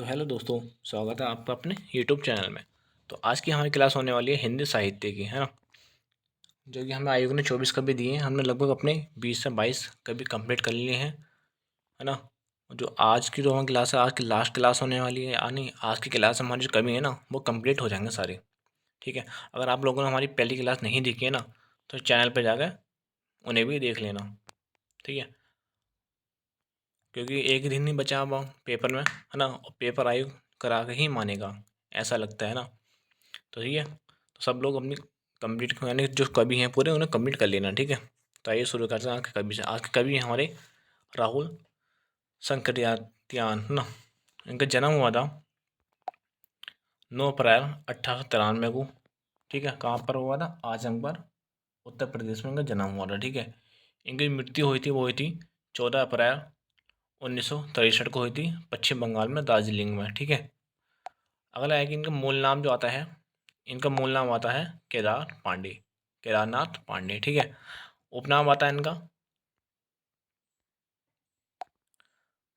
तो हेलो दोस्तों, स्वागत है आपका अपने यूट्यूब चैनल में। तो आज की हमारी क्लास होने वाली है हिंदी साहित्य की, है ना। जो कि हमें आयोग ने 24 कवि दिए हैं, हमने लगभग अपने 20 से 22 कवि कंप्लीट कर लिए हैं, है ना। जो आज की जो हमारी क्लास है, आज की लास्ट क्लास होने वाली है, यानी आज की क्लास हमारी जो कवि है ना वो कंप्लीट हो जाएंगे सारे। ठीक है। अगर आप लोगों ने हमारी पहली क्लास नहीं देखी है ना तो चैनल पर जाकर उन्हें भी देख लेना। ठीक है। क्योंकि एक दिन ही बचा हुआ पेपर में, है ना, और पेपर आयु करा के ही मानेगा, ऐसा लगता है ना। तो ठीक है, तो सब लोग अपनी कंप्लीट यानी जो कवि हैं पूरे उन्हें कंप्लीट कर लेना। ठीक है। तो आइए शुरू करते हैं आज के कवि से। आज के कवि हैं हमारे राहुल संकृत्यान, है ना। इनका जन्म हुआ था 9 अप्रैल 1893 को। ठीक है। कहाँ पर हुआ था? आजमगढ़, उत्तर प्रदेश में इनका जन्म हुआ था। ठीक है। इनकी मृत्यु हुई थी, वो हुई थी 14 अप्रैल 1963 को हुई थी, पश्चिम बंगाल में दार्जिलिंग में। ठीक है। अगला है कि इनका मूल नाम जो आता है, इनका मूल नाम आता है केदार पांडे, केदारनाथ पांडे। ठीक है। उपनाम आता है इनका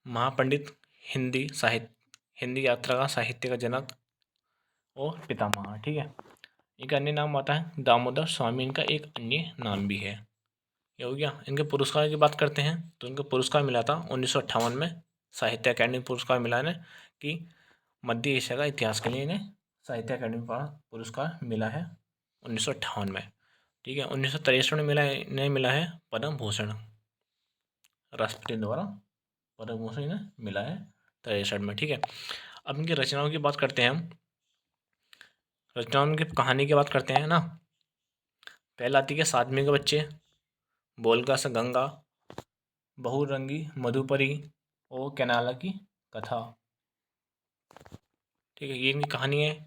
महापंडित, हिंदी यात्रा का साहित्य का जनक और पितामह। ठीक है। इनका अन्य नाम आता है दामोदर स्वामी, इनका एक अन्य नाम भी है। ये हो गया। इनके पुरस्कार की बात करते हैं तो इनको पुरस्कार मिला था 1958 में, साहित्य अकेडमी पुरस्कार मिला है कि मध्य एशिया का इतिहास के लिए इन्हें साहित्य अकेडमी का पुरस्कार मिला है 1958 में। ठीक है। 1963 में इन्हें मिला है पद्म भूषण, राष्ट्रपति द्वारा पद्म भूषण इन्हें मिला है 63 में। ठीक है। अब इनकी रचनाओं की बात करते हैं हम। रचनाओं की कहानी की बात करते हैं ना। पहला आती है सातवीं के बच्चे, बोलका सा गंगा, बहुरंगी मधुपरी और कैनाला की कथा। ठीक है, ये इनकी कहानी है।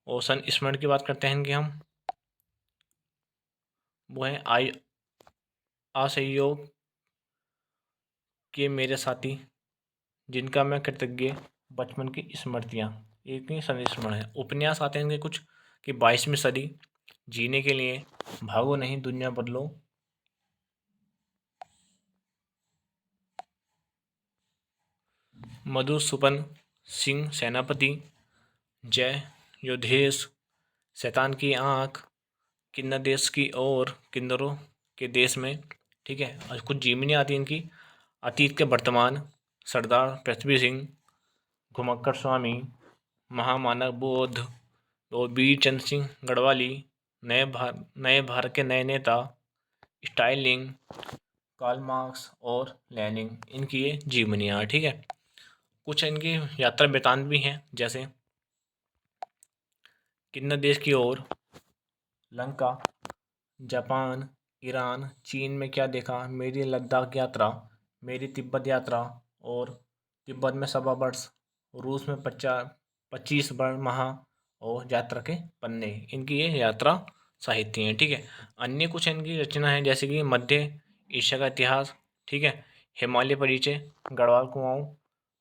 और सन स्मरण की बात करते हैं इनकी हम, वो है असहयोग के मेरे साथी, जिनका मैं कृतज्ञ, बचपन की स्मृतियाँ। एक ही संस्मरण है। उपन्यास आते हैं इनके कुछ कि 22वीं सदी, जीने के लिए, भागो नहीं दुनिया बदलो, मधुसूदन सिंह सेनापति, जय योधेश, शैतान की आँख, किन्नर देश की ओर, किन्नरों के देश में। ठीक है। और कुछ जीवनी आती है इनकी, अतीत के वर्तमान, सरदार पृथ्वी सिंह, घुमक्कड़ स्वामी, महामानव बोध और वीर चंद्र सिंह गढ़वाली, नए भारत के नए नेता, स्टाइलिंग, कार्ल मार्क्स और लेनिन, इनकी ये जीवनियाँ। ठीक है। कुछ इनकी यात्रा वृतांत भी हैं, जैसे किन्नर देश की ओर, लंका, जापान, ईरान, चीन में क्या देखा, मेरी लद्दाख यात्रा, मेरी तिब्बत यात्रा और तिब्बत में 1.25 वर्ष, रूस में 25 माह और यात्रा के पन्ने, इनकी ये यात्रा साहित्य हैं। ठीक है। अन्य कुछ इनकी रचना है जैसे कि मध्य एशिया का इतिहास, ठीक है, हिमालय परिचय, गढ़वाल कुआं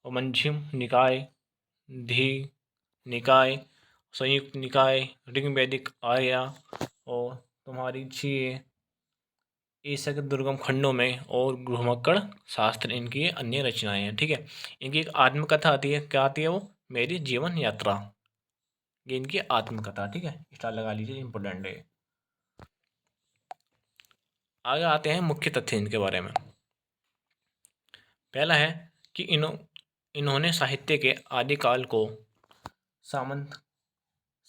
और मंझिम निकाय, धी निकाय, संयुक्त निकाय, ऋग्वैदिक आर्या और तुम्हारी छः एशिया के दुर्गम खंडों में और घुमक्कड़ शास्त्र, इनकी ये अन्य रचनाएं हैं। ठीक है। इनकी एक आत्मकथा आती है, क्या आती है वो? मेरी जीवन यात्रा, ये इनकी आत्मकथा। ठीक है, स्टार लगा लीजिए, इंपॉर्टेंट है। आगे आते हैं मुख्य तथ्य इनके बारे में। पहला है कि इन्होंने साहित्य के आदिकाल को सामंत,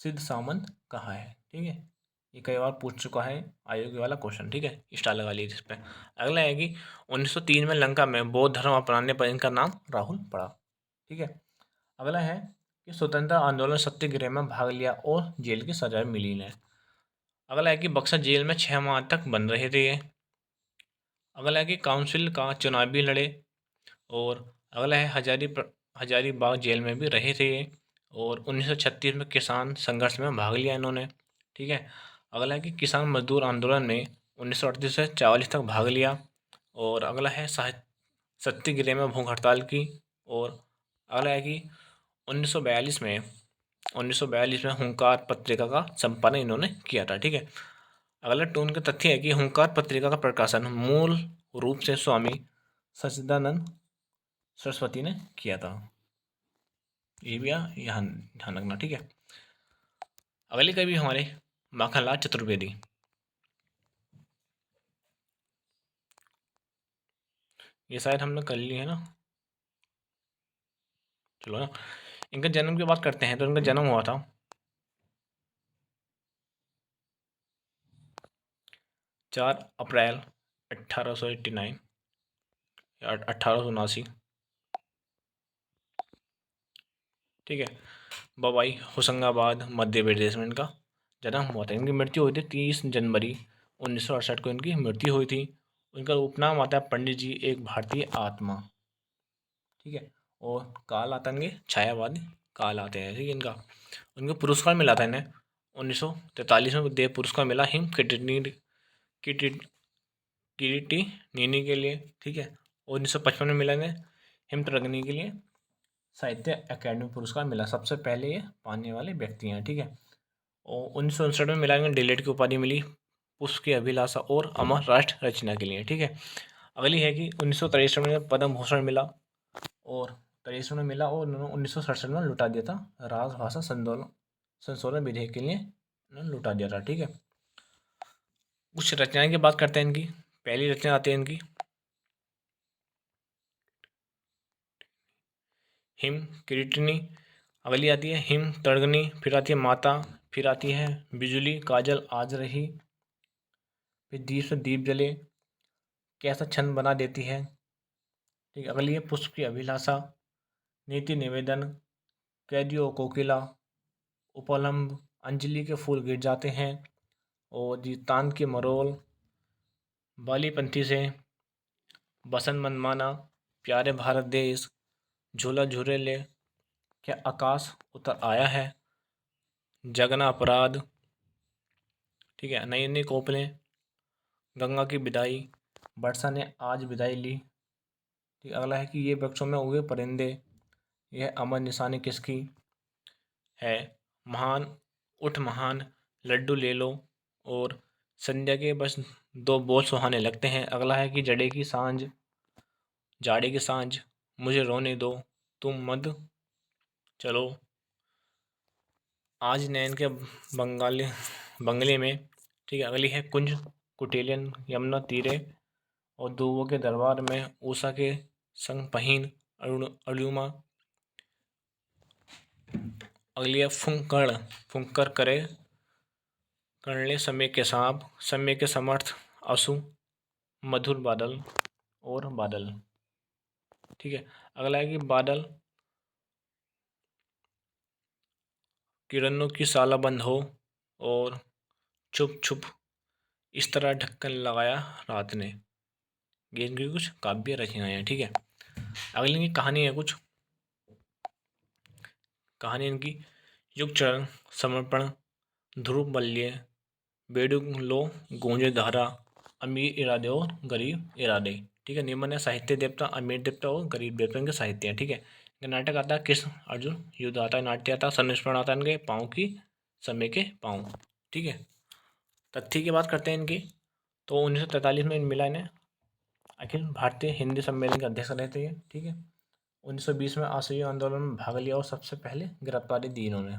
सिद्ध सामंत कहा है। ठीक है, ये कई बार पूछ चुका है आयोग वाला क्वेश्चन। ठीक है, स्टार लगा लीजिए इस पर। अगला है कि 1903 में लंका में बौद्ध धर्म अपनाने पर इनका नाम राहुल पड़ा। ठीक है। अगला है कि स्वतंत्रता आंदोलन सत्याग्रह में भाग लिया और जेल की सजा मिली इन्हें। अगला है कि बक्सर जेल में 6 माह तक बंद रहे थे ये। अगला है कि काउंसिल का चुनाव भी लड़े। और अगला है हजारीबाग जेल में भी रहे थे ये। और 1936 में किसान संघर्ष में भाग लिया इन्होंने। ठीक है। अगला है कि किसान मजदूर आंदोलन में 1938 से 1944 तक भाग लिया। और अगला है सत्याग्रह में भूख हड़ताल की। और अगला है कि 1942 में हुंकार पत्रिका का संपादन इन्होंने किया था। ठीक है। अगला टून का तथ्य है कि हुंकार पत्रिका का प्रकाशन मूल रूप से स्वामी सच्चिदानंद सरस्वती ने किया था। ये भी यहाँ ध्यान रखना, ठीक है। अगली कवि हमारे माखनलाल चतुर्वेदी। ये शायद हमने कर ली है ना, चलो ना। इनका जन्म की बात करते हैं तो इनका जन्म हुआ था 4 अप्रैल 1889 या 1879, ठीक है। बवाई होशंगाबाद मध्य प्रदेश में इनका जन्म हुआ था। इनकी मृत्यु हुई थी 30 जनवरी 1968 को इनकी मृत्यु हुई थी। उनका उपनाम आता है पंडित जी एक भारतीय आत्मा, ठीक है। और काल आता है इनके छायावादी काल आते हैं, ठीक है। उनको पुरस्कार मिला था इन्हें 1943 में देव पुरस्कार मिला हिम किरीटी नीनी के लिए, ठीक है। 1955 में मिला इन्हें हिमतर्गनी के लिए साहित्य अकादमी पुरस्कार मिला, सबसे पहले ये पाने वाले व्यक्ति हैं, ठीक है। और 1959 में मिला इन्हें डीलिट की उपाधि मिली पुष्प की अभिलाषा और अमर राष्ट्र रचना के लिए, ठीक है। अगली है कि 1963 में पद्म भूषण मिला और 23 में मिला, और उन्होंने 1967 में लुटा दिया था राजभाषा संशोधन विधेयक के लिए उन्होंने लुटा दिया था, ठीक है। कुछ रचनाएं की बात करते हैं इनकी। पहली रचना आती है इनकी हिम किरीटिनी, अगली आती है हिम तर्गनी, फिर आती है माता, फिर आती है बिजुली काजल आज रही, फिर दीप से दीप जले, कैसा छंद बना देती है, ठीक है। अगली है पुष्प की अभिलाषा, नीति निवेदन, कैदियों कोकिला, उपलम्ब, अंजलि के फूल गिर जाते हैं, और जी तान के मरोल, बाली पंथी से, बसंत मनमाना, प्यारे भारत देश, झूला झूले ले, क्या आकाश उतर आया है, जगना अपराध, ठीक है। नई नई कोपलें, गंगा की विदाई, वर्षा ने आज विदाई ली, ठीक। अगला है कि ये वृक्षों में उगे परिंदे, यह अमर निशानी किसकी है, महान उठ महान, लड्डू ले लो, और संध्या के बस दो बोल सुहाने लगते हैं। अगला है कि जाड़े की सांझ, मुझे रोने दो, तुम मत चलो, आज नैन के बंगले में, ठीक है। अगली है कुंज कुटिलियन यमुना तीरे, और दूबों के दरबार में उषा के संग पहीन अरुणिमा। अगली है फुंकर करे करने समय के सांप, समय के समर्थ आंसू, मधुर बादल और बादल, ठीक है। अगला है कि बादल किरणों की साला बंद हो, और चुप छुप इस तरह ढक्कन लगाया रात ने। ये इनकी कुछ काव्य रचनाएं हैं, ठीक है। अगली इनकी कहानी है कुछ। कहानी इनकी युग चरण समर्पण, ध्रुव मल्य, बेडू लो गूंजे धारा, अमीर इरादे और गरीब इरादे, ठीक है। निम्न है साहित्य देवता, अमीर देवता और गरीब देवता इनके साहित्य हैं, ठीक है। इनका नाटक आता है कृष्ण अर्जुन युद्ध आता है, नाट्य आता है, संस्मरण आता है इनके पाँव की समय के पाँव, ठीक है। तथ्य की बात करते हैं इनकी तो 1943 में मिला इन्हें अखिल भारतीय हिंदी सम्मेलन के अध्यक्ष रहते हैं, ठीक है। 1920 में असहयोग आंदोलन में भाग लिया और सबसे पहले गिरफ्तारी दी इन्होंने,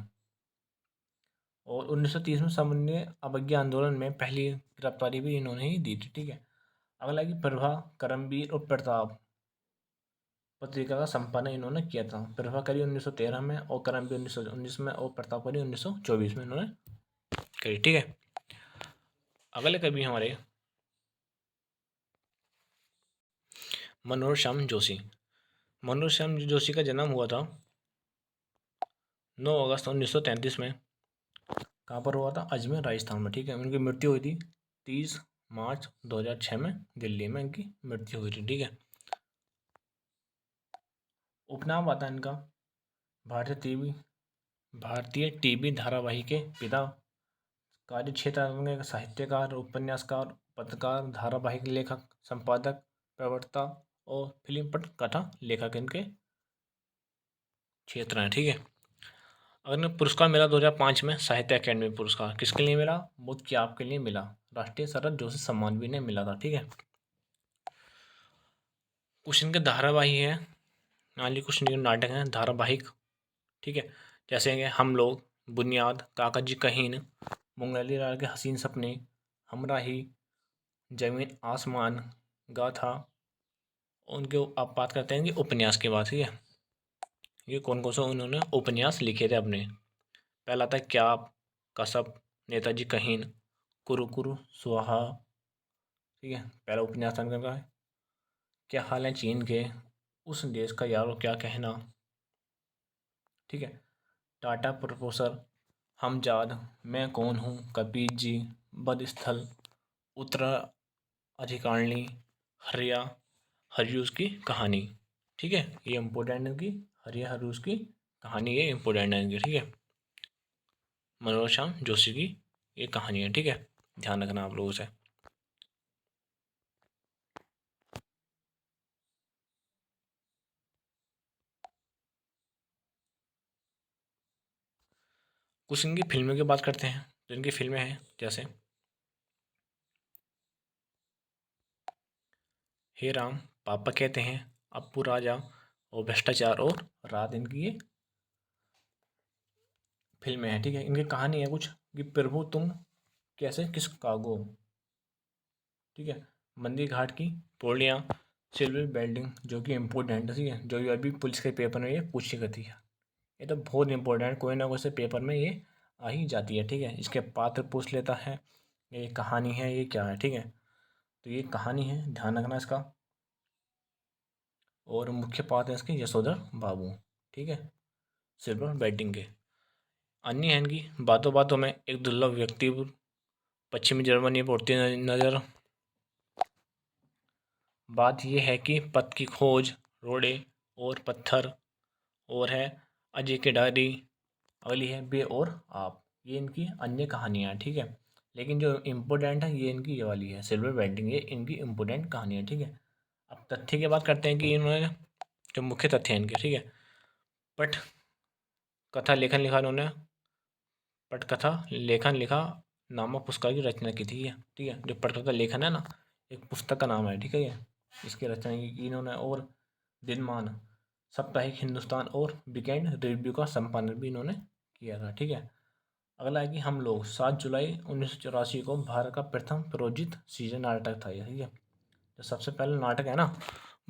और 1930 में सामान्य अवज्ञा आंदोलन में पहली गिरफ्तारी भी इन्होंने ही दी थी, ठीक है। अगला की प्रभा करमवीर और प्रताप पत्रिका का संपादन इन्होंने किया था। प्रभा करी 1913 में, और करमवीर 1919 में, और प्रताप करी 1924 में इन्होंने करी, ठीक है। अगले कवि हमारे मनोहर श्याम जोशी। मनोहर श्याम जोशी का जन्म हुआ था 9 अगस्त 1933 में। कहाँ पर हुआ था, अजमेर राजस्थान में, ठीक है। उनकी मृत्यु हुई थी 30 मार्च 2006 में, दिल्ली में इनकी मृत्यु हुई थी, ठीक है। उपनाम आता है इनका भारतीय टीवी धारावाहिक के पिता, कार्य क्षेत्र में साहित्यकार, उपन्यासकार, पत्रकार, धारावाहिक लेखक, संपादक, प्रवक्ता और फिल्म पटकथा लेखक इनके क्षेत्र हैं, ठीक है। अगर पुरस्कार मिला 2005 में साहित्य अकादमी पुरस्कार, किसके लिए मिला, बुद्ध की आपके लिए मिला, राष्ट्रीय शरद जोशी सम्मान भी इन्हें मिला था, ठीक है। कुछ इनके धारावाहिक है, नाली कुछ नाटक हैं धारावाहिक, ठीक है। जैसे कि हम लोग, बुनियाद, काका जी कहीन, मुंगली लाल के हसीन सपने, हमराही, जमीन आसमान, गाथा। उनके आप बात करते हैं कि उपन्यास के बाद, ठीक है। ये कौन कौन सा उन्होंने उपन्यास लिखे थे अपने। पहला था क्या, कसब, नेताजी कहीन, कुरुकुरु स्वाहा, ठीक है। पहला उपन्यास का है। क्या हाल है चीन के, उस देश का यारो क्या कहना, ठीक है। टाटा प्रोफेसर, हमजाद, मैं कौन हूँ, कबीर जी, बदस्थल, उत्तराधिकारणी, हरिया हरियूस की कहानी, ठीक है। ये इम्पोर्टेंट है कि हरिया हरियूस की कहानी, ये इम्पोर्टेंट है इनकी, ठीक है। मनोज श्याम जोशी की ये कहानी है, ठीक है। ध्यान रखना आप लोगों से। कुछ इनकी फिल्मों की बात करते हैं। तो इनकी फिल्में हैं जैसे हे राम, पापा कहते हैं, अप्पू राजा और भ्रष्टाचार और रात, इनकी ये फिल्में हैं, ठीक है। इनकी कहानी है कुछ कि प्रभु तुम कैसे किस कागो, ठीक है। मंदिर घाट की पौड़ियाँ, सिल्वर बिल्डिंग जो कि इम्पोर्टेंट है, ठीक है। जो अभी पुलिस के पेपर में ये पूछी गई है, ये तो बहुत इंपॉर्टेंट है, कोई ना कोई से पेपर में ये आ ही जाती है, ठीक है। इसके पात्र पूछ लेता है, ये कहानी है, ये क्या है, ठीक है। तो ये कहानी है, ध्यान रखना इसका। और मुख्य पात्र है इसके यशोधर बाबू, ठीक है, सिल्वर बैटिंग के। अन्य है इनकी बातों बातों में एक दुर्लभ व्यक्ति, पश्चिमी जर्मनी में उड़ती नजर। बात यह है कि पथ की खोज, रोड़े और पत्थर, और है अजय की डायरी, अगली है बे और आप। ये इनकी अन्य कहानियाँ हैं, ठीक है। लेकिन जो इम्पोर्टेंट है ये इनकी ये वाली है, सिल्वर बैटिंग, ये इनकी इम्पोर्टेंट कहानी है, ठीक है। अब तथ्य की बात करते हैं कि इन्होंने जो मुख्य तथ्य हैं इनके, ठीक है। पट कथा लेखन लिखा इन्होंने, पटकथा लेखन लिखा नामक पुस्तक की रचना की थी, ठीक है। जो पटकथा लेखन है ना, एक पुस्तक का नाम है, ठीक है। ये इसकी रचना की इन्होंने। और दिनमान, साप्ताहिक हिंदुस्तान और वीकेंड रिव्यू का संपादन भी इन्होंने किया था, ठीक है। अगला है कि हम लोग, 7 जुलाई 1984 को भारत का प्रथम प्रोजित सीजन नाटक था ये, ठीक है। जो सबसे पहला नाटक है ना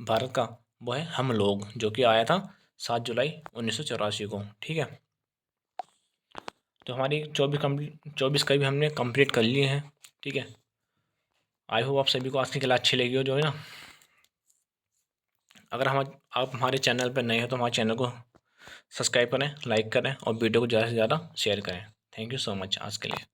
भारत का, वो है हम लोग, जो कि आया था 7 जुलाई 1984 को, ठीक है। तो हमारी 24 का भी हमने कंप्लीट कर लिए हैं, ठीक है। आई होप आप सभी को आज की क्लास अच्छी लगी हो, जो है ना। अगर हम आप हमारे चैनल पर नए हो तो हमारे चैनल को सब्सक्राइब करें, लाइक करें और वीडियो को ज़्यादा से ज़्यादा शेयर करें। थैंक यू सो मच आज के लिए।